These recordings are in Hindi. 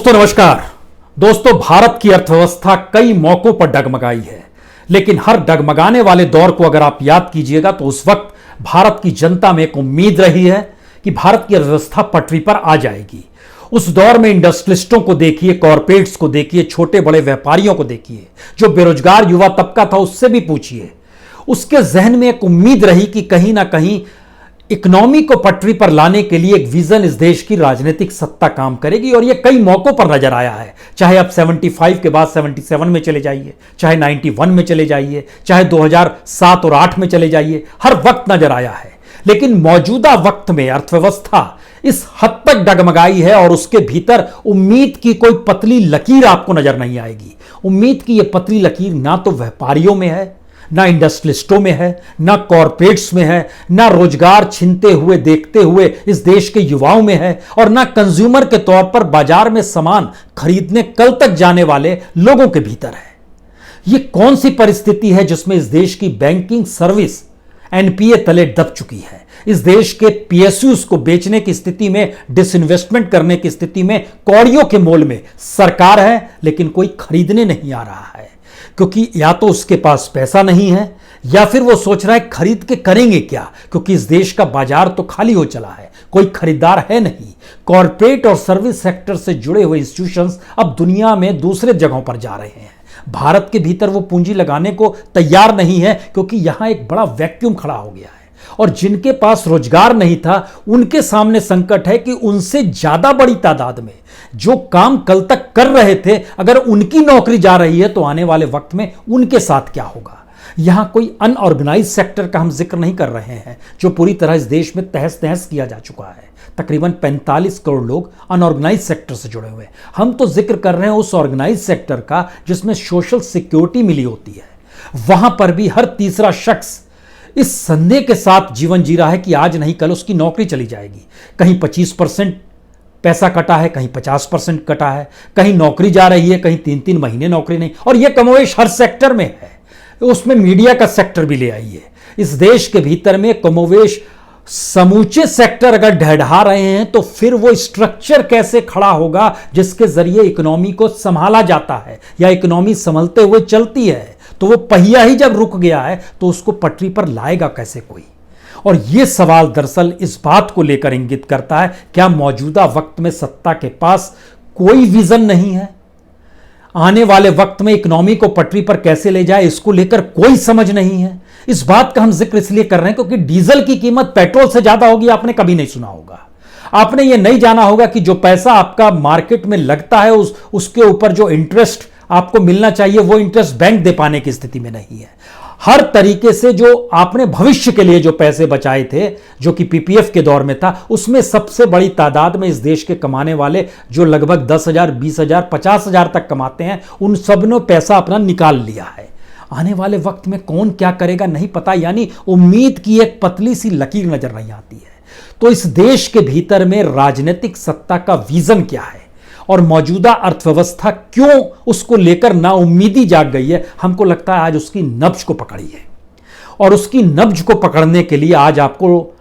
दोस्तों नमस्कार। दोस्तों, भारत की अर्थव्यवस्था कई मौकों पर डगमगाई है, लेकिन हर डगमगाने वाले दौर को अगर आप याद कीजिएगा तो उस वक्त भारत की जनता में एक उम्मीद रही है कि भारत की अर्थव्यवस्था पटरी पर आ जाएगी। उस दौर में इंडस्ट्रियलिस्टों को देखिए, कॉरपोरेट्स को देखिए, छोटे बड़े व्यापारियों को देखिए, जो बेरोजगार युवा तबका था उससे भी पूछिए, उसके जहन में एक उम्मीद रही कि कहीं ना कहीं इकोनॉमी को पटरी पर लाने के लिए एक विजन इस देश की राजनीतिक सत्ता काम करेगी। और यह कई मौकों पर नजर आया है, चाहे आप 75 के बाद 77 में चले जाइए, चाहे 91 में चले जाइए, चाहे 2007 और 8 में चले जाइए, हर वक्त नजर आया है। लेकिन मौजूदा वक्त में अर्थव्यवस्था इस हद तक डगमगाई है और उसके भीतर उम्मीद की कोई पतली लकीर आपको नजर नहीं आएगी। उम्मीद की यह पतली लकीर ना तो व्यापारियों में है, ना इंडस्ट्रियलिस्टों में है, ना कॉरपोरेट्स में है, ना रोजगार छीनते हुए देखते हुए इस देश के युवाओं में है, और ना कंज्यूमर के तौर पर बाजार में सामान खरीदने कल तक जाने वाले लोगों के भीतर है। यह कौन सी परिस्थिति है जिसमें इस देश की बैंकिंग सर्विस एनपीए तले दब चुकी है, इस देश के पीएसयूज को बेचने की स्थिति में, डिसइन्वेस्टमेंट करने की स्थिति में, कौड़ियों के मोल में सरकार है लेकिन कोई खरीदने नहीं आ रहा है, क्योंकि या तो उसके पास पैसा नहीं है या फिर वो सोच रहा है खरीद के करेंगे क्या, क्योंकि इस देश का बाजार तो खाली हो चला है, कोई खरीदार है नहीं। कॉरपोरेट और सर्विस सेक्टर से जुड़े हुए इंस्टीट्यूशंस अब दुनिया में दूसरे जगहों पर जा रहे हैं। भारत के भीतर वो पूंजी लगाने को तैयार नहीं है, क्योंकि यहां एक बड़ा वैक्यूम खड़ा हो गया है। और जिनके पास रोजगार नहीं था उनके सामने संकट है कि उनसे ज्यादा बड़ी तादाद में जो काम कल तक कर रहे थे, अगर उनकी नौकरी जा रही है तो आने वाले वक्त में उनके साथ क्या होगा। यहां कोई अनऑर्गेनाइज सेक्टर का हम जिक्र नहीं कर रहे हैं, जो पूरी तरह इस देश में तहस नहस किया जा चुका है। तकरीबन 45 करोड़ लोग अनऑर्गेनाइज सेक्टर से जुड़े हुए हैं। हम तो जिक्र कर रहे हैं उस ऑर्गेनाइज सेक्टर का जिसमें सोशल सिक्योरिटी मिली होती है। वहां पर भी हर तीसरा शख्स इस संदेह के साथ जीवन जी रहा है कि आज नहीं कल उसकी नौकरी चली जाएगी। कहीं 25% पैसा कटा है, कहीं 50% कटा है, कहीं नौकरी जा रही है, कहीं 3-3 महीने नौकरी नहीं। और यह कमोवेश हर सेक्टर में है, उसमें मीडिया का सेक्टर भी ले आइए। इस देश के भीतर में कमोवेश समूचे सेक्टर अगर ढहढा रहे हैं तो फिर वो स्ट्रक्चर कैसे खड़ा होगा जिसके जरिए इकोनॉमी को संभाला जाता है या इकोनॉमी संभलते हुए चलती है। तो वो पहिया ही जब रुक गया है तो उसको पटरी पर लाएगा कैसे कोई। और यह सवाल दरअसल इस बात को लेकर इंगित करता है, क्या मौजूदा वक्त में सत्ता के पास कोई विजन नहीं है, आने वाले वक्त में इकोनॉमी को पटरी पर कैसे ले जाए इसको लेकर कोई समझ नहीं है। इस बात का हम जिक्र इसलिए कर रहे हैं क्योंकि डीजल की कीमत पेट्रोल से ज्यादा होगी, आपने कभी नहीं सुना होगा। आपने ये नहीं जाना होगा कि जो पैसा आपका मार्केट में लगता है उसके ऊपर जो इंटरेस्ट आपको मिलना चाहिए वो इंटरेस्ट बैंक दे पाने की स्थिति में नहीं है। हर तरीके से जो आपने भविष्य के लिए जो पैसे बचाए थे, जो कि पीपीएफ के दौर में था, उसमें सबसे बड़ी तादाद में इस देश के कमाने वाले जो लगभग 10,000, 20,000, 50,000 तक कमाते हैं, उन सब ने पैसा अपना निकाल लिया है। आने वाले वक्त में कौन क्या करेगा नहीं पता, यानी उम्मीद की एक पतली सी लकीर नजर नहीं आती है। तो इस देश के भीतर में राजनीतिक सत्ता का विजन क्या है और मौजूदा अर्थव्यवस्था क्यों उसको लेकर नाउम्मीदी जाग गई है, हमको लगता है आज उसकी नब्ज को पकड़ी है। और उसकी नब्ज को पकड़ने के लिए आज आपको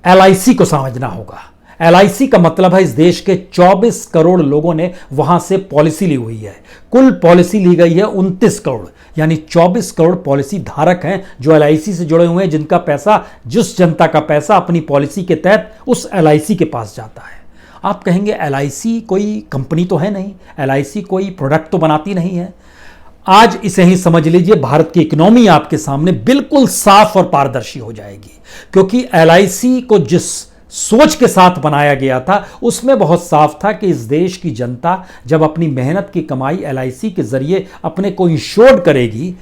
एलआईसी को समझना होगा। एलआईसी का मतलब है इस देश के 24 करोड़ लोगों ने वहां से पॉलिसी ली हुई है। कुल पॉलिसी ली गई है 29 करोड़, यानी 24 करोड़ पॉलिसी धारक हैं जो एलआईसी से जुड़े हुए हैं, जिनका पैसा, जिस जनता का पैसा अपनी पॉलिसी के तहत उस एलआईसी के पास जाता है। आप कहेंगे एलआईसी कोई कंपनी तो है नहीं, एलआईसी कोई प्रोडक्ट तो बनाती नहीं है। आज इसे ही समझ लीजिए, भारत की इकोनॉमी आपके सामने बिल्कुल साफ और पारदर्शी हो जाएगी, क्योंकि एलआईसी को जिस सोच के साथ बनाया गया था उसमें बहुत साफ था कि इस देश की जनता जब अपनी मेहनत की कमाई एलआईसी के जरिए अपने को इंश्योर्ड करेगी,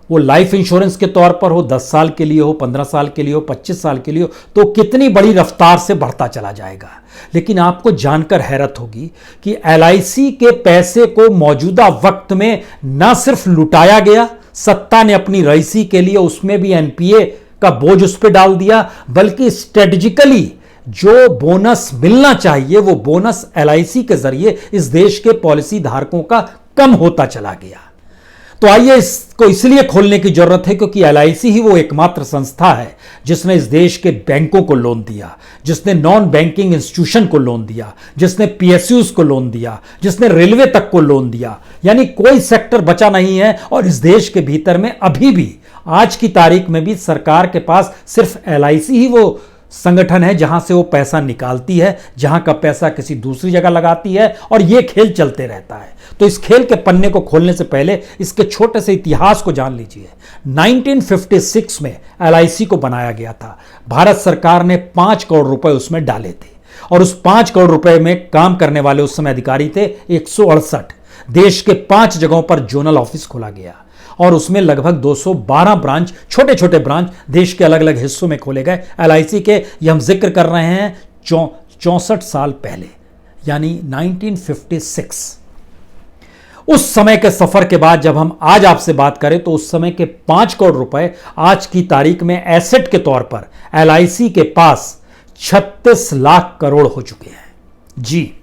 वो लाइफ इंश्योरेंस के तौर पर हो, 10 साल के लिए हो, 15 साल के लिए हो, 25 साल के लिए हो, तो कितनी बड़ी रफ्तार से बढ़ता चला जाएगा। लेकिन आपको जानकर हैरत होगी कि एलआईसी के पैसे को मौजूदा वक्त में ना सिर्फ लुटाया गया, सत्ता ने अपनी रईसी के लिए उसमें भी एनपीए का बोझ उस पर डाल दिया, बल्कि स्ट्रेटेजिकली जो बोनस मिलना चाहिए वो बोनस एलआईसी के जरिए इस देश के पॉलिसी धारकों का कम होता चला गया। तो आइए, इसको इसलिए खोलने की जरूरत है क्योंकि एलआईसी ही वो एकमात्र संस्था है जिसने इस देश के बैंकों को लोन दिया, जिसने नॉन बैंकिंग इंस्टीट्यूशन को लोन दिया, जिसने पीएसयूज को लोन दिया, जिसने रेलवे तक को लोन दिया। यानी कोई सेक्टर बचा नहीं है। और इस देश के भीतर में अभी भी आज की तारीख में भी सरकार के पास सिर्फ एलआईसी ही वो संगठन है जहां से वो पैसा निकालती है, जहां का पैसा किसी दूसरी जगह लगाती है, और ये खेल चलते रहता है। तो इस खेल के पन्ने को खोलने से पहले इसके छोटे से इतिहास को जान लीजिए। 1956 में एलआईसी को बनाया गया था। भारत सरकार ने 5 करोड़ रुपए उसमें डाले थे और उस 5 करोड़ रुपए में काम करने वाले उस समय अधिकारी थे 168। देश के 5 जगहों पर जोनल ऑफिस खोला गया और उसमें लगभग 212 ब्रांच, छोटे छोटे ब्रांच देश के अलग अलग हिस्सों में खोले गए। एलआईसी के ये हम जिक्र कर रहे हैं 64 साल पहले, यानी 1956। उस समय के सफर के बाद जब हम आज आपसे बात करें तो उस समय के 5 करोड़ रुपए आज की तारीख में एसेट के तौर पर एलआईसी के पास 36 लाख करोड़ हो चुके हैं। जी,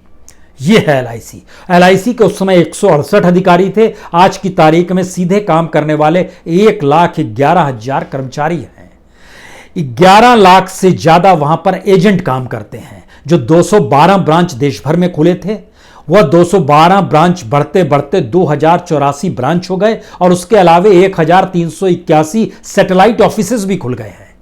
ये है एलआईसी। एलआईसी के उस समय 168 अधिकारी थे। आज की तारीख में सीधे काम करने वाले 1,11,000 कर्मचारी हैं। 11 लाख से ज्यादा वहां पर एजेंट काम करते हैं। जो 212 ब्रांच देश भर में खुले थे वह 212 ब्रांच बढ़ते बढ़ते 2084 ब्रांच हो गए और उसके अलावे 1381 सैटेलाइट ऑफिसेज भी खुल गए हैं।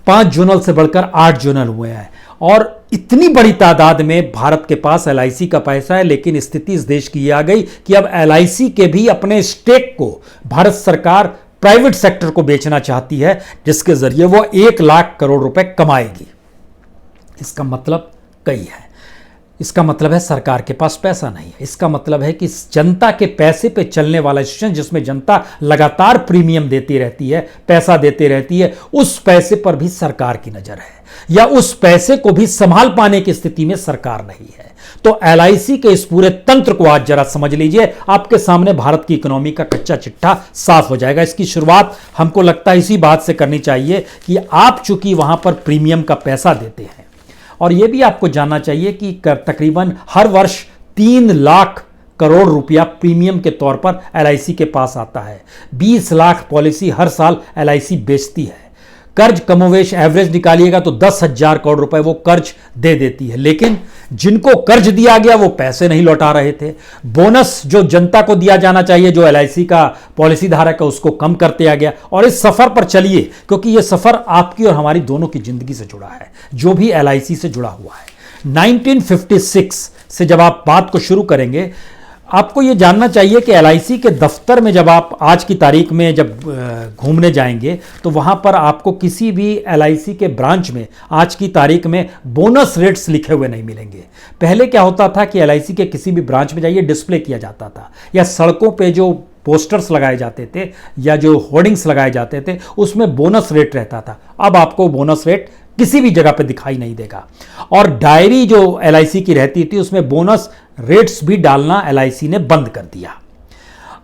5 जोनल से बढ़कर 8 जोनल हुए हैं और इतनी बड़ी तादाद में भारत के पास एलआईसी का पैसा है। लेकिन स्थिति इस देश की आ गई कि अब एलआईसी के भी अपने स्टेक को भारत सरकार प्राइवेट सेक्टर को बेचना चाहती है, जिसके जरिए वो 1 लाख करोड़ रुपए कमाएगी। इसका मतलब कई है। इसका मतलब है सरकार के पास पैसा नहीं है। इसका मतलब है कि जनता के पैसे पे चलने वाला इंस्टीट्यूशन, जिसमें जनता लगातार प्रीमियम देती रहती है, पैसा देती रहती है, उस पैसे पर भी सरकार की नजर है या उस पैसे को भी संभाल पाने की स्थिति में सरकार नहीं है। तो एलआईसी के इस पूरे तंत्र को आज जरा समझ लीजिए। आपके सामने भारत की इकोनॉमी का कच्चा चिट्ठा साफ हो जाएगा। इसकी शुरुआत हमको लगता है इसी बात से करनी चाहिए कि आप चूंकि वहां पर प्रीमियम का पैसा देते हैं, और यह भी आपको जानना चाहिए कि तकरीबन हर वर्ष 3 लाख करोड़ रुपया प्रीमियम के तौर पर एलआईसी के पास आता है। 20 लाख पॉलिसी हर साल एलआईसी बेचती है। कर्ज कमोवेश एवरेज निकालिएगा तो 10,000 करोड़ रुपए वो कर्ज दे देती है। लेकिन जिनको कर्ज दिया गया वो पैसे नहीं लौटा रहे थे। बोनस जो जनता को दिया जाना चाहिए, जो एलआईसी का पॉलिसी धारक है, उसको कम करते आ गया। और इस सफर पर चलिए, क्योंकि यह सफर आपकी और हमारी दोनों की जिंदगी से जुड़ा है, जो भी एलआईसी से जुड़ा हुआ है। 1956 से जब आप बात को शुरू करेंगे, आपको यह जानना चाहिए कि एलआईसी के दफ्तर में जब आप आज की तारीख में जब घूमने जाएंगे तो वहां पर आपको किसी भी एलआईसी के ब्रांच में आज की तारीख में बोनस रेट्स लिखे हुए नहीं मिलेंगे। पहले क्या होता था कि एलआईसी के किसी भी ब्रांच में जाइए, डिस्प्ले किया जाता था, या सड़कों पे जो पोस्टर्स लगाए जाते थे या जो होर्डिंग्स लगाए जाते थे उसमें बोनस रेट रहता था। अब आपको बोनस रेट किसी भी जगह पे दिखाई नहीं देगा। और डायरी जो एलआईसी की रहती थी उसमें बोनस रेट्स भी डालना एलआईसी ने बंद कर दिया।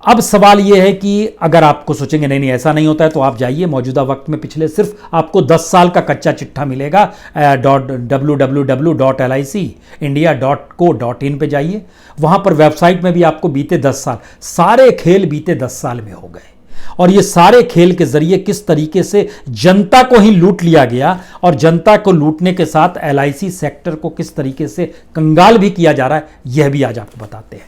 अब सवाल यह है कि अगर आपको सोचेंगे नहीं ऐसा नहीं होता है, तो आप जाइए मौजूदा वक्त में पिछले सिर्फ आपको 10 साल का कच्चा चिट्ठा मिलेगा। www.licindia.co.in पे जाइए। वहां पर वेबसाइट में भी आपको बीते 10 साल सारे खेल बीते 10 साल में हो गए। और ये सारे खेल के जरिए किस तरीके से जनता को ही लूट लिया गया और जनता को लूटने के साथ एलआईसी सेक्टर को किस तरीके से कंगाल भी किया जा रहा है, यह भी आज आपको बताते हैं।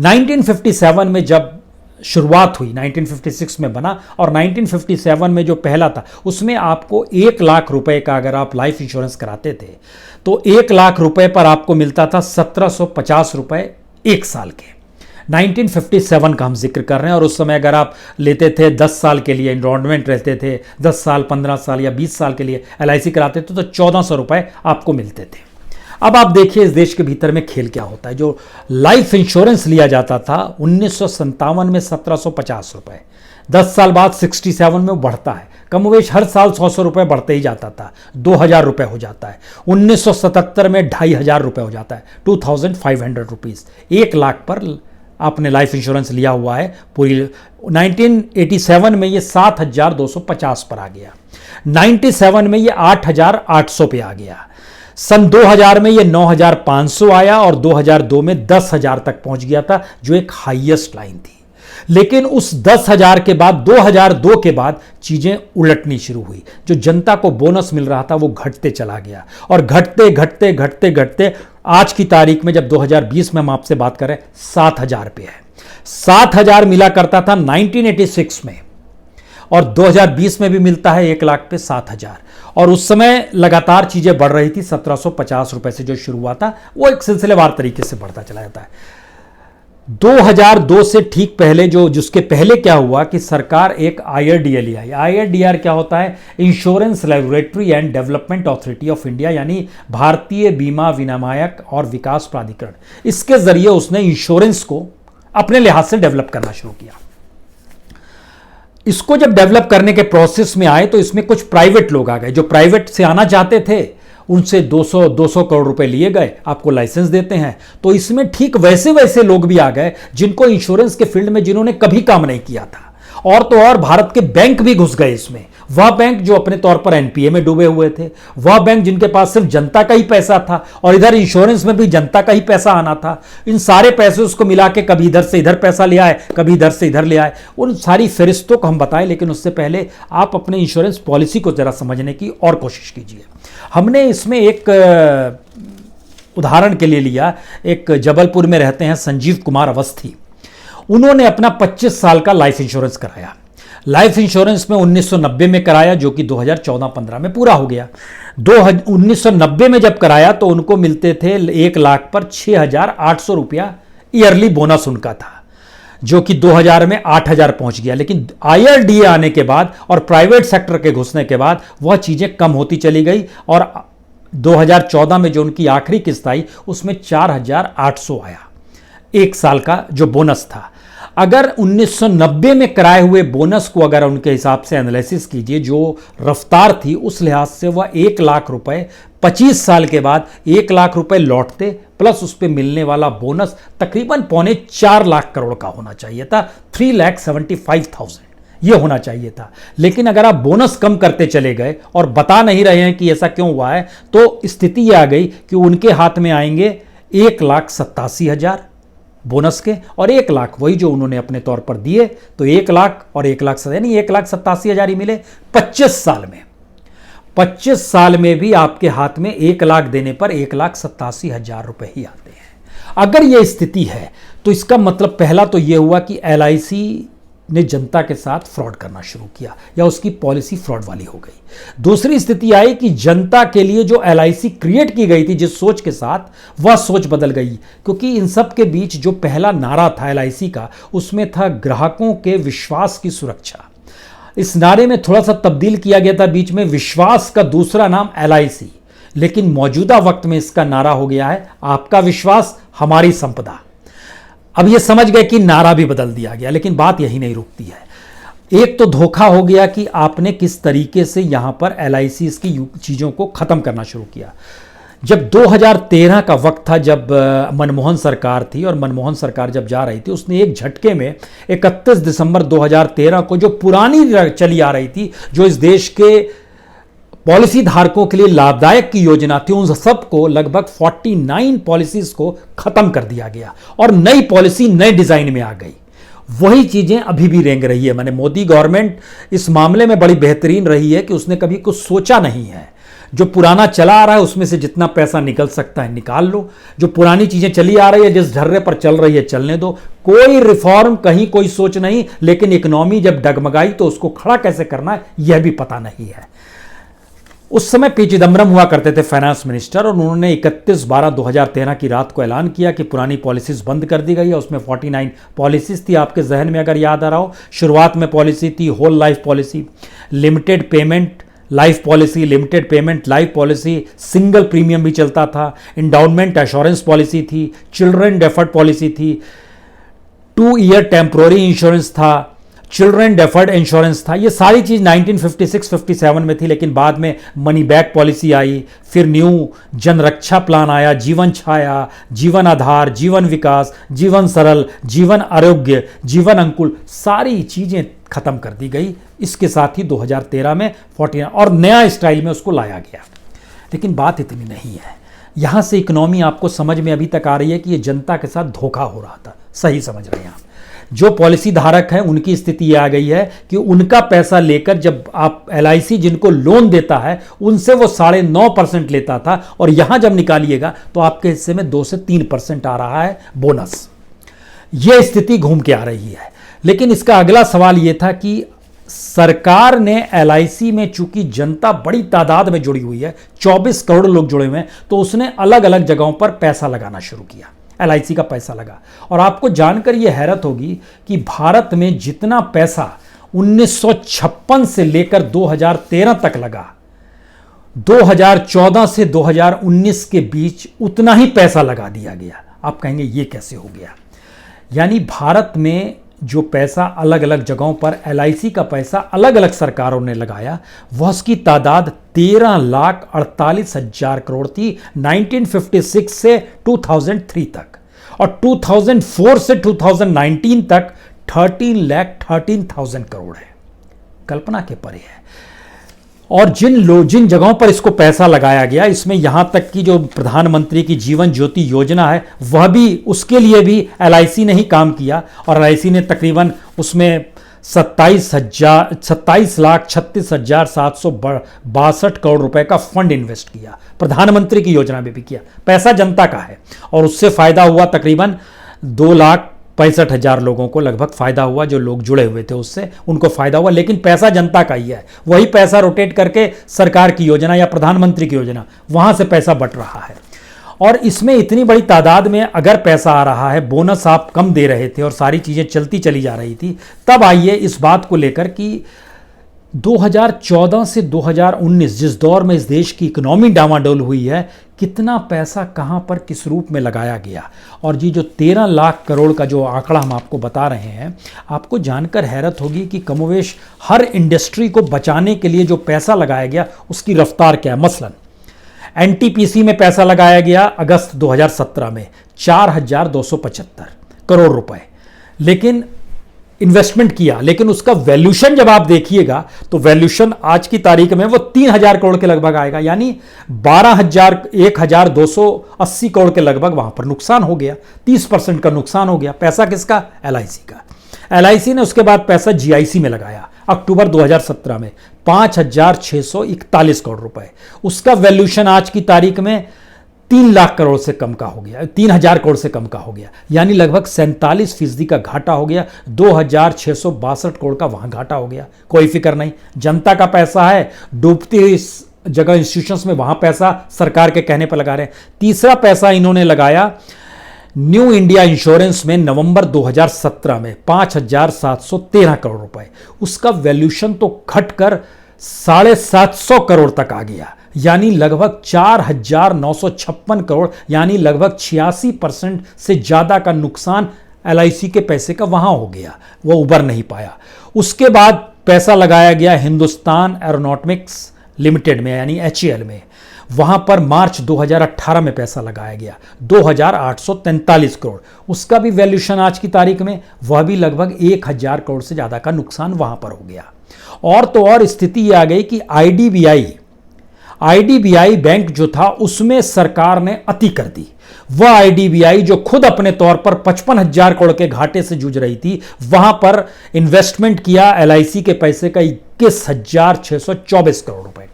1957 में जब शुरुआत हुई, 1956 में बना, और 1957 में जो पहला था उसमें आपको 1 लाख रुपए का अगर आप लाइफ इंश्योरेंस कराते थे तो 1 लाख रुपए पर आपको मिलता था 1750 रुपए 1 साल के। 1957 का हम जिक्र कर रहे हैं। और उस समय अगर आप लेते थे 10 साल के लिए, एनरोलमेंट रहते थे 10 साल 15 साल या 20 साल के लिए एलआईसी कराते थे तो 1400 रुपए आपको मिलते थे। अब आप देखिए इस देश के भीतर में खेल क्या होता है। जो लाइफ इंश्योरेंस लिया जाता था 1957 में 1750 रुपए, 10 साल बाद 67 में बढ़ता है, कमोवेश हर साल 100 रुपए बढ़ते ही जाता था, 2000 रुपए हो जाता है। 1977 में 2500 रुपए हो जाता है, 2500 रुपीज। 1 लाख पर आपने लाइफ इंश्योरेंस लिया हुआ है पूरी। 1987 में ये 7250 पर आ गया। 97 में ये 8800 पे आ गया। सन 2000 में ये 9500 आया और 2002 में 10,000 तक पहुंच गया था, जो एक हाईएस्ट लाइन थी। लेकिन उस 10,000 के बाद 2002 के बाद चीजें उलटनी शुरू हुई। जो जनता को बोनस मिल रहा था वो घटते चला गया और घटते घटते घटते घटते आज की तारीख में जब 2020 में हम आपसे बात कर रहे हैं 7,000 पे है। 7,000 मिला करता था 1986 में और 2020 में भी मिलता है 1 लाख पे 7,000। और उस समय लगातार चीजें बढ़ रही थी। 1750 रुपए से जो शुरू हुआ था वो एक सिलसिलेवार तरीके से बढ़ता चला जाता है। 2002 से ठीक पहले जिसके पहले क्या हुआ कि सरकार एक IRDA ले आई। IRDR क्या होता है? Insurance regulatory and development authority of India, यानी भारतीय बीमा विनियामक और विकास प्राधिकरण। इसके जरिए उसने इंश्योरेंस को अपने लिहाज से डेवलप करना शुरू किया। इसको जब डेवलप करने के प्रोसेस में आए तो इसमें कुछ प्राइवेट लोग आ गए जो प्राइवेट से आना चाहते थे। उनसे 200 करोड़ रुपए लिए गए, आपको लाइसेंस देते हैं। तो इसमें ठीक वैसे वैसे लोग भी आ गए जिनको इंश्योरेंस के फील्ड में जिन्होंने कभी काम नहीं किया था। और तो और भारत के बैंक भी घुस गए इसमें। वह बैंक जो अपने तौर पर NPA में डूबे हुए थे, वह बैंक जिनके पास सिर्फ जनता का ही पैसा था और इधर इंश्योरेंस में भी जनता का ही पैसा आना था। इन सारे पैसे उसको मिला के कभी इधर से इधर पैसा ले आए, कभी इधर से इधर ले आए। उन सारी फहरिस्तों को हम बताएं, लेकिन उससे पहले आप अपने इंश्योरेंस पॉलिसी को जरा समझने की और कोशिश कीजिए। हमने इसमें एक उदाहरण के लिए लिया, एक जबलपुर में रहते हैं संजीव कुमार अवस्थी। उन्होंने अपना 25 साल का लाइफ इंश्योरेंस कराया। लाइफ इंश्योरेंस में 1990 में कराया, जो कि 2014-15 में पूरा हो गया। 1990 में जब कराया तो उनको मिलते थे 1 लाख पर 6,800 रुपया ईयरली बोनस उनका था, जो कि 2000 में 8,000 पहुंच गया। लेकिन IRDA आने के बाद और प्राइवेट सेक्टर के घुसने के बाद वह चीजें कम होती चली गई और 2014 में जो उनकी आखिरी किस्त आई उसमें 4,800 आया, 1 साल का जो बोनस था। अगर 1990 में कराए हुए बोनस को अगर उनके हिसाब से एनालिसिस कीजिए, जो रफ्तार थी उस लिहाज से वह 1 लाख रुपए 25 साल के बाद 1 लाख रुपए लौटते, प्लस उस पर मिलने वाला बोनस तकरीबन 3.25 लाख करोड़ का होना चाहिए था। 3,75,000 यह होना चाहिए था। लेकिन अगर आप बोनस कम करते चले गए और बता नहीं रहे हैं कि ऐसा क्यों हुआ है, तो स्थिति यह आ गई कि उनके हाथ में आएंगे 1,87,000 बोनस के और 1 लाख वही जो उन्होंने अपने तौर पर दिए। तो 1 लाख और 1 लाख यानी 1,87,000 ही मिले 25 साल में। 25 साल में भी आपके हाथ में 1 लाख देने पर 1,87,000 रुपए ही आते हैं। अगर यह स्थिति है तो इसका मतलब पहला तो यह हुआ कि LIC ने जनता के साथ फ्रॉड करना शुरू किया या उसकी पॉलिसी फ्रॉड वाली हो गई। दूसरी स्थिति आई कि जनता के लिए जो LIC क्रिएट की गई थी जिस सोच के साथ, वह सोच बदल गई। क्योंकि इन सब के बीच जो पहला नारा था LIC का, उसमें था ग्राहकों के विश्वास की सुरक्षा। इस नारे में थोड़ा सा तब्दील किया गया था बीच में, विश्वास का दूसरा नाम LIC। लेकिन मौजूदा वक्त में इसका नारा हो गया है आपका विश्वास हमारी संपदा। अब ये समझ गए कि नारा भी बदल दिया गया, लेकिन बात यही नहीं रुकती है। एक तो धोखा हो गया कि आपने किस तरीके से यहां पर LIC की चीजों को खत्म करना शुरू किया। जब 2013 का वक्त था, जब मनमोहन सरकार थी और मनमोहन सरकार जब जा रही थी, उसने एक झटके में 31 दिसंबर 2013 को जो पुरानी चली आ रही थी, जो इस देश के पॉलिसी धारकों के लिए लाभदायक की योजना थी, उन सबको लगभग 49 पॉलिसीज को खत्म कर दिया गया और नई पॉलिसी नए डिजाइन में आ गई। वही चीजें अभी भी रेंग रही है। मैंने मोदी गवर्नमेंट इस मामले में बड़ी बेहतरीन रही है कि उसने कभी कुछ सोचा नहीं है। जो पुराना चला आ रहा है उसमें से जितना पैसा निकल सकता है निकाल लो, जो पुरानी चीजें चली आ रही है जिस ढर्रे पर चल रही है चलने दो। कोई रिफॉर्म, कहीं कोई सोच नहीं। लेकिन इकोनॉमी जब डगमगाई तो उसको खड़ा कैसे करना है यह भी पता नहीं है। उस समय पी चिदम्बरम हुआ करते थे फाइनेंस मिनिस्टर और उन्होंने 31/12/2013 की रात को ऐलान किया कि पुरानी पॉलिसीज बंद कर दी गई है। उसमें 49 पॉलिसीज थी, आपके जहन में अगर याद आ रहा हो। शुरुआत में पॉलिसी थी whole life policy, limited payment life policy, limited payment life policy, single premium भी चलता था, इंडाउनमेंट एश्योरेंस पॉलिसी थी, चिल्ड्रन डेफर्ड पॉलिसी थी, 2 ईयर टेम्पोररी इंश्योरेंस था, चिल्ड्रन डेफर्ड इंश्योरेंस था। ये सारी चीज 1956-57 में थी। लेकिन बाद में मनी बैक पॉलिसी आई, फिर न्यू जन रक्षा प्लान आया, जीवन छाया, जीवन आधार, जीवन विकास, जीवन सरल, जीवन आरोग्य, जीवन अंकुल, सारी चीजें खत्म कर दी गई। इसके साथ ही 2013 में 49 और नया स्टाइल में उसको लाया गया। लेकिन बात इतनी नहीं है। यहां से इकोनॉमी आपको समझ में अभी तक आ रही है कि ये जनता के साथ धोखा हो रहा था। सही समझ रहे हैं आप। जो पॉलिसी धारक हैं उनकी स्थिति ये आ गई है कि उनका पैसा लेकर जब आप LIC जिनको लोन देता है उनसे वो 9.5% लेता था और यहां जब निकालिएगा तो आपके हिस्से में 2 से 3% आ रहा है बोनस। ये स्थिति घूम के आ रही है। लेकिन इसका अगला सवाल यह था कि सरकार ने LIC में चूंकि जनता बड़ी तादाद में जुड़ी हुई है, 24 करोड़ लोग जुड़े हुए हैं, तो उसने अलग अलग जगहों पर पैसा लगाना शुरू किया। LIC का पैसा लगा और आपको जानकर यह हैरत होगी कि भारत में जितना पैसा 1956 से लेकर 2013 तक लगा, 2014 से 2019 के बीच उतना ही पैसा लगा दिया गया। आप कहेंगे ये कैसे हो गया? यानी भारत में जो पैसा अलग अलग जगहों पर LIC का पैसा अलग अलग सरकारों ने लगाया, वह उसकी तादाद 13,48,000 करोड़ थी 1956 से 2003 तक, और 2004 से 2019 तक 13,13,000 करोड़ है। कल्पना के परे है। और जिन जगहों पर इसको पैसा लगाया गया, इसमें यहां तक कि जो प्रधानमंत्री की जीवन ज्योति योजना है वह भी, उसके लिए भी LIC ने ही काम किया और LIC ने तकरीबन उसमें 27,36,762 करोड़ रुपए का फंड इन्वेस्ट किया। प्रधानमंत्री की योजना में भी किया। पैसा जनता का है और उससे फायदा हुआ तकरीबन 2,65,000 लोगों को लगभग फायदा हुआ। जो लोग जुड़े हुए थे उससे उनको फायदा हुआ, लेकिन पैसा जनता का ही है। वही पैसा रोटेट करके सरकार की योजना या प्रधानमंत्री की योजना, वहां से पैसा बट रहा है। और इसमें इतनी बड़ी तादाद में अगर पैसा आ रहा है, बोनस आप कम दे रहे थे और सारी चीजें चलती चली जा रही थी, तब आइए इस बात को लेकर कि 2014 से 2019 जिस दौर में इस देश की इकोनॉमी डामाडोल हुई है, कितना पैसा कहां पर किस रूप में लगाया गया। और जी जो 13 लाख करोड़ का जो आंकड़ा हम आपको बता रहे हैं, आपको जानकर हैरत होगी कि कमोवेश हर इंडस्ट्री को बचाने के लिए जो पैसा लगाया गया उसकी रफ्तार क्या है। मसलन NTPC में पैसा लगाया गया अगस्त 2017 में 4,275 करोड़ रुपए, लेकिन इन्वेस्टमेंट किया, लेकिन उसका वैल्यूशन जब आप देखिएगा तो वैल्यूशन आज की तारीख में वो 3,000 करोड़ के लगभग आएगा, यानी 1,280 करोड़ के लगभग वहां पर नुकसान हो गया। 30% का नुकसान हो गया। पैसा किसका? LIC का। LIC ने उसके बाद पैसा GIC में लगाया अक्टूबर 2017 में 5,641 करोड़ रुपए। उसका वैल्यूशन आज की तारीख में 3 लाख करोड़ से कम का हो गया, 3,000 करोड़ से कम का हो गया, यानी लगभग 47% का घाटा हो गया। 2,662 करोड़ का वहां घाटा हो गया। कोई फिक्र नहीं, जनता का पैसा है, डूबती जगह इंस्टीट्यूशंस में वहां पैसा सरकार के कहने पर लगा रहे हैं। तीसरा पैसा इन्होंने लगाया न्यू इंडिया इंश्योरेंस में नवंबर 2017 में 5,713 करोड़ रुपए। उसका वैल्यूशन तो घटकर 750 करोड़ तक आ गया, यानी लगभग 4,956 करोड़, यानी लगभग 86% से ज्यादा का नुकसान LIC के पैसे का वहां हो गया। वो उबर नहीं पाया। उसके बाद पैसा लगाया गया हिंदुस्तान एरोनॉटिक्स लिमिटेड में, यानी HAL में। वहां पर मार्च 2018 में पैसा लगाया गया 2,843 करोड़। उसका भी वैल्यूशन आज की तारीख में वह भी लगभग 1,000 करोड़ से ज्यादा का नुकसान वहां पर हो गया। और तो और स्थिति यह आ गई कि IDBI बैंक जो था उसमें सरकार ने अति कर दी। वह IDBI जो खुद अपने तौर पर 55,000 करोड़ के घाटे से जूझ रही थी, वहां पर इन्वेस्टमेंट किया LIC के पैसे का 21,624 करोड़ रुपए का,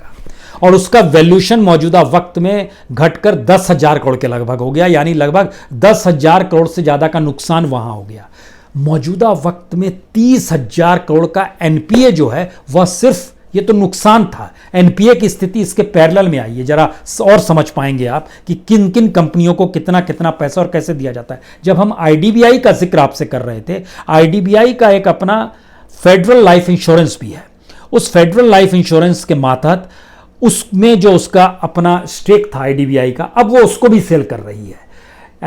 और उसका वैल्यूशन मौजूदा वक्त में घटकर 10,000 करोड़ के लगभग हो गया, यानी लगभग 10,000 करोड़ से ज्यादा का नुकसान वहां हो गया। मौजूदा वक्त में 30,000 करोड़ का NPA जो है वह सिर्फ, ये तो नुकसान था, NPA की स्थिति इसके पैरेलल में आई है। जरा और समझ पाएंगे आप कि किन किन कंपनियों को कितना कितना पैसा और कैसे दिया जाता है। जब हम IDBI का जिक्र आपसे कर रहे थे, IDBI का एक अपना फेडरल लाइफ इंश्योरेंस भी है। उस फेडरल लाइफ इंश्योरेंस के मातहत उसमें जो उसका अपना स्टेक था IDBI का, अब वो उसको भी सेल कर रही है।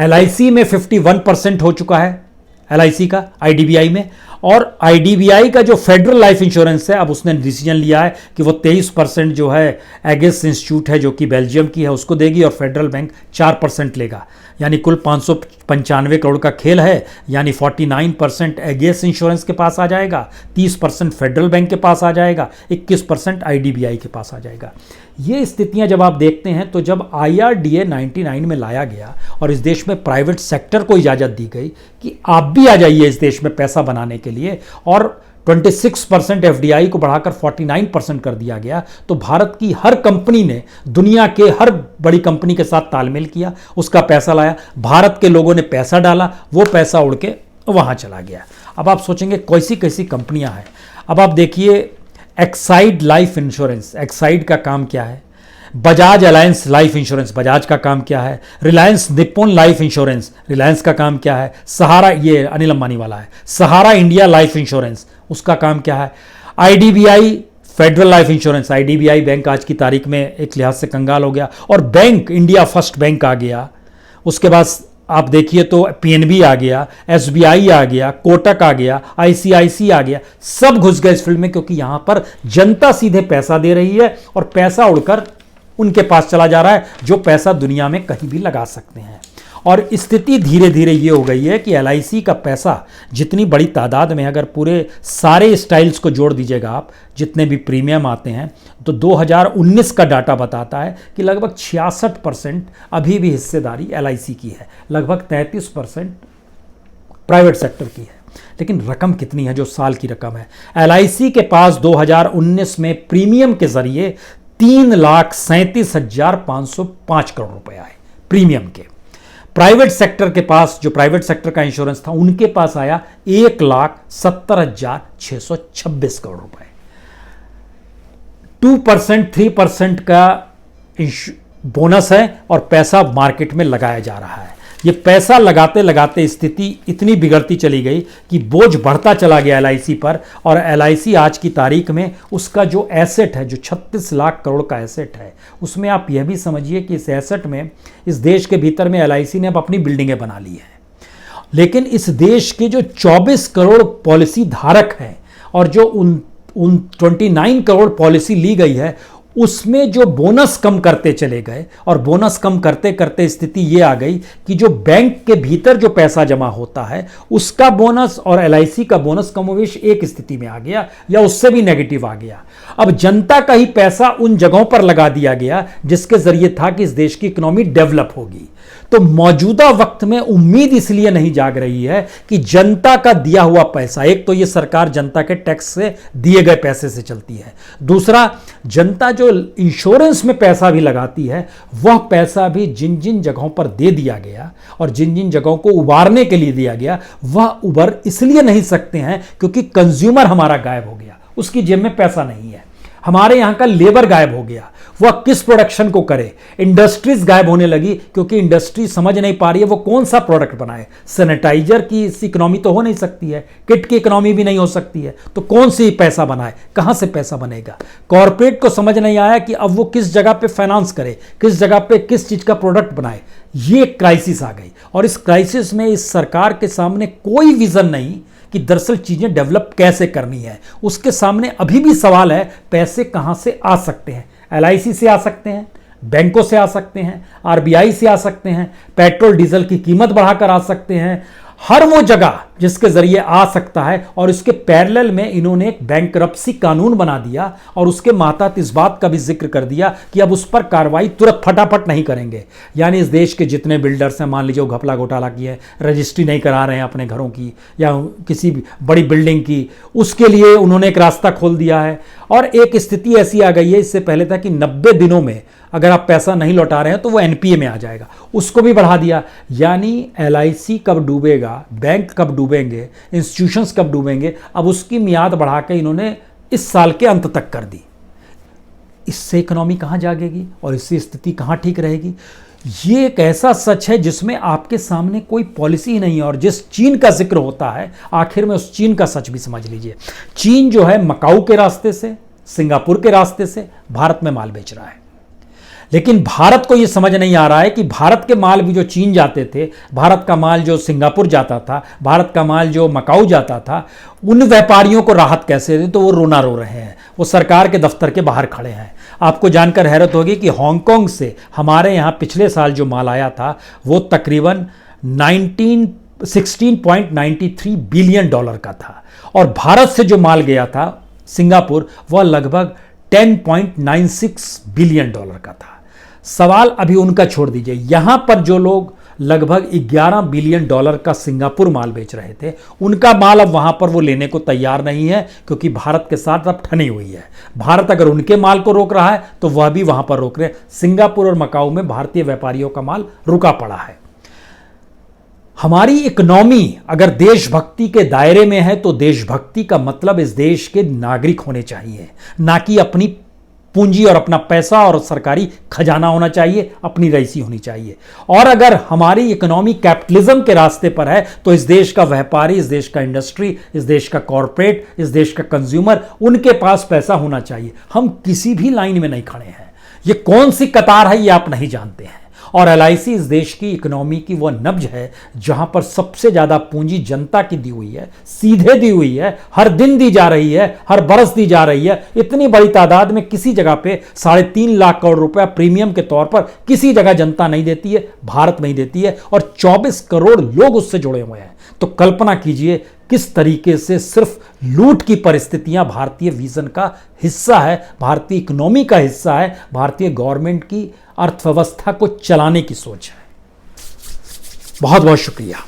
LIC में 51% हो चुका है LIC का IDBI में, और IDBI का जो फेडरल लाइफ इंश्योरेंस है, अब उसने डिसीजन लिया है कि वो 23% जो है एगिस इंस्टीट्यूट है जो कि बेल्जियम की है उसको देगी, और फेडरल बैंक 4% लेगा। यानी कुल 595 करोड़ का खेल है, यानी 49% एगिस इंश्योरेंस के पास आ जाएगा, 30% फेडरल बैंक के पास आ जाएगा, 21% IDBI के पास आ जाएगा। ये स्थितियां जब आप देखते हैं तो जब IRDA 99 में लाया गया और इस देश में प्राइवेट सेक्टर को इजाज़त दी गई कि आप भी आ जाइए इस देश में पैसा बनाने के लिए, और 26% FDI को बढ़ाकर 49% कर दिया गया, तो भारत की हर कंपनी ने दुनिया के हर बड़ी कंपनी के साथ तालमेल किया, उसका पैसा लाया, भारत के लोगों ने पैसा डाला, वो पैसा उड़ के वहाँ चला गया। अब आप सोचेंगे कैसी कैसी कंपनियाँ हैं। अब आप देखिए एक्साइड लाइफ इंश्योरेंस, एक्साइड का काम क्या है, Bajaj alliance life insurance, Bajaj का काम क्या है, Reliance Nippon life insurance, Reliance का काम क्या है, सहारा, ये अनिल अंबानी वाला है, सहारा इंडिया लाइफ इंश्योरेंस, उसका काम क्या है, IDBI federal life insurance, IDBI bank आज की तारीख में एक लिहाज से कंगाल हो गया, और बैंक इंडिया फर्स्ट बैंक आ गया, उसके बाद आप देखिए तो PNB आ गया, SBI आ गया, कोटक आ गया, ICICI आ गया, सब घुस गए इस फील्ड में, क्योंकि यहां पर जनता सीधे पैसा दे रही है और पैसा उड़कर उनके पास चला जा रहा है, जो पैसा दुनिया में कहीं भी लगा सकते हैं। और स्थिति धीरे धीरे ये हो गई है कि LIC का पैसा जितनी बड़ी तादाद में, अगर पूरे सारे स्टाइल्स को जोड़ दीजिएगा आप, जितने भी प्रीमियम आते हैं, तो 2019 का डाटा बताता है कि लगभग 66% अभी भी हिस्सेदारी LIC की है, लगभग 33% प्राइवेट सेक्टर की है। लेकिन रकम कितनी है जो साल की रकम है? LIC के पास 2019 में प्रीमियम के जरिए 3,37,505 करोड़ रुपए आए प्रीमियम के। प्राइवेट सेक्टर के पास, जो प्राइवेट सेक्टर का इंश्योरेंस था, उनके पास आया 1,70,626 करोड़ रुपए। 2% 3% का बोनस है और पैसा मार्केट में लगाया जा रहा है। ये पैसा लगाते लगाते स्थिति इतनी बिगड़ती चली गई कि बोझ बढ़ता चला गया LIC पर, और LIC आज की तारीख में उसका जो एसेट है, जो 36 लाख करोड़ का एसेट है, उसमें आप यह भी समझिए कि इस एसेट में, इस देश के भीतर में LIC ने अब अपनी बिल्डिंगें बना ली हैं। लेकिन इस देश के जो 24 करोड़ पॉलिसी धारक हैं और जो उन 29 करोड़ पॉलिसी ली गई है, उसमें जो बोनस कम करते चले गए, और बोनस कम करते करते स्थिति ये आ गई कि जो बैंक के भीतर जो पैसा जमा होता है उसका बोनस और LIC का बोनस कमोवेश एक स्थिति में आ गया, या उससे भी नेगेटिव आ गया। अब जनता का ही पैसा उन जगहों पर लगा दिया गया जिसके जरिए था कि इस देश की इकोनॉमी डेवलप होगी। तो मौजूदा वक्त में उम्मीद इसलिए नहीं जाग रही है कि जनता का दिया हुआ पैसा, एक तो ये सरकार जनता के टैक्स से दिए गए पैसे से चलती है, दूसरा जनता जो इंश्योरेंस में पैसा भी लगाती है, वह पैसा भी जिन जिन जगहों पर दे दिया गया और जिन जिन जगहों को उबारने के लिए दिया गया, वह उबर इसलिए नहीं सकते हैं क्योंकि कंज्यूमर हमारा गायब हो गया, उसकी जेब में पैसा नहीं है। हमारे यहां का लेबर गायब हो गया, वह किस प्रोडक्शन को करे। इंडस्ट्रीज गायब होने लगी क्योंकि इंडस्ट्री समझ नहीं पा रही है वो कौन सा प्रोडक्ट बनाए। सैनिटाइजर की इकोनॉमी तो हो नहीं सकती है, किट की इकोनॉमी भी नहीं हो सकती है, तो कौन सी पैसा बनाए, कहां से पैसा बनेगा। कॉर्पोरेट को समझ नहीं आया कि अब वो किस जगह पे फाइनेंस करे, किस जगह पे किस चीज का प्रोडक्ट बनाए। ये क्राइसिस आ गई, और इस क्राइसिस में इस सरकार के सामने कोई विजन नहीं कि दरअसल चीजें डेवलप कैसे करनी है। उसके सामने अभी भी सवाल है, पैसे कहां से आ सकते हैं। LIC से आ सकते हैं, बैंकों से आ सकते हैं, RBI से आ सकते हैं, पेट्रोल डीजल की कीमत बढ़ाकर आ सकते हैं, हर वो जगह जिसके जरिए आ सकता है। और इसके पैरेलल में इन्होंने एक बैंकरप्सी कानून बना दिया, और उसके मातहत इस बात का भी जिक्र कर दिया कि अब उस पर कार्रवाई तुरंत फटाफट नहीं करेंगे। यानी इस देश के जितने बिल्डर्स हैं, मान लीजिए वो घपला घोटाला किए, रजिस्ट्री नहीं करा रहे हैं अपने घरों की या किसी बड़ी बिल्डिंग की, उसके लिए उन्होंने एक रास्ता खोल दिया है। और एक स्थिति ऐसी आ गई है, इससे पहले था कि 90 दिनों में अगर आप पैसा नहीं लौटा रहे हैं तो वो NPA में आ जाएगा, उसको भी बढ़ा दिया। यानी LIC कब डूबेगा, बैंक कब डूबेंगे, इंस्टीट्यूशंस कब डूबेंगे, अब उसकी मियाद बढ़ा के इन्होंने इस साल के अंत तक कर दी। इससे इकोनॉमी कहां जागेगी और इससे स्थिति कहां ठीक रहेगी। ये एक ऐसा सच है जिसमें आपके सामने कोई पॉलिसी नहीं है। और जिस चीन का जिक्र होता है, आखिर में उस चीन का सच भी समझ लीजिए। चीन जो है मकाऊ के रास्ते से, सिंगापुर के रास्ते से भारत में माल बेच रहा है, लेकिन भारत को यह समझ नहीं आ रहा है कि भारत के माल भी जो चीन जाते थे, भारत का माल जो सिंगापुर जाता था, भारत का माल जो मकाऊ जाता था, उन व्यापारियों को राहत कैसे दे। तो वो रोना रो रहे हैं, वो सरकार के दफ्तर के बाहर खड़े हैं। आपको जानकर हैरत होगी कि हांगकांग से हमारे यहाँ पिछले साल जो माल आया था वो तकरीबन 16.93 बिलियन डॉलर का था, और भारत से जो माल गया था सिंगापुर, वह लगभग 10.96 बिलियन डॉलर का था। सवाल अभी उनका छोड़ दीजिए, यहां पर जो लोग लगभग 11 बिलियन डॉलर का सिंगापुर माल बेच रहे थे, उनका माल अब वहां पर वो लेने को तैयार नहीं है, क्योंकि भारत के साथ अब ठनी हुई है। भारत अगर उनके माल को रोक रहा है तो वह भी वहां पर रोक रहे हैं। सिंगापुर और मकाऊ में भारतीय व्यापारियों का माल रुका पड़ा है। हमारी इकोनॉमी अगर देशभक्ति के दायरे में है तो देशभक्ति का मतलब इस देश के नागरिक होने चाहिए, ना कि अपनी पूंजी और अपना पैसा और सरकारी खजाना होना चाहिए, अपनी रईसी होनी चाहिए। और अगर हमारी इकोनॉमी कैपिटलिज्म के रास्ते पर है तो इस देश का व्यापारी, इस देश का इंडस्ट्री, इस देश का कॉरपोरेट, इस देश का कंज्यूमर, उनके पास पैसा होना चाहिए। हम किसी भी लाइन में नहीं खड़े हैं। ये कौन सी कतार है ये आप नहीं जानते हैं। और एलआईसी इस देश की इकोनॉमी की वह नब्ज है जहां पर सबसे ज्यादा पूंजी जनता की दी हुई है, सीधे दी हुई है, हर दिन दी जा रही है, हर बरस दी जा रही है। इतनी बड़ी तादाद में किसी जगह पे 3.5 लाख करोड़ रुपया प्रीमियम के तौर पर किसी जगह जनता नहीं देती है, भारत में ही देती है, और 24 करोड़ लोग उससे जुड़े हुए हैं। तो कल्पना कीजिए किस तरीके से सिर्फ लूट की परिस्थितियां भारतीय विजन का हिस्सा है, भारतीय इकोनॉमी का हिस्सा है, भारतीय गवर्नमेंट की अर्थव्यवस्था को चलाने की सोच है। बहुत बहुत शुक्रिया।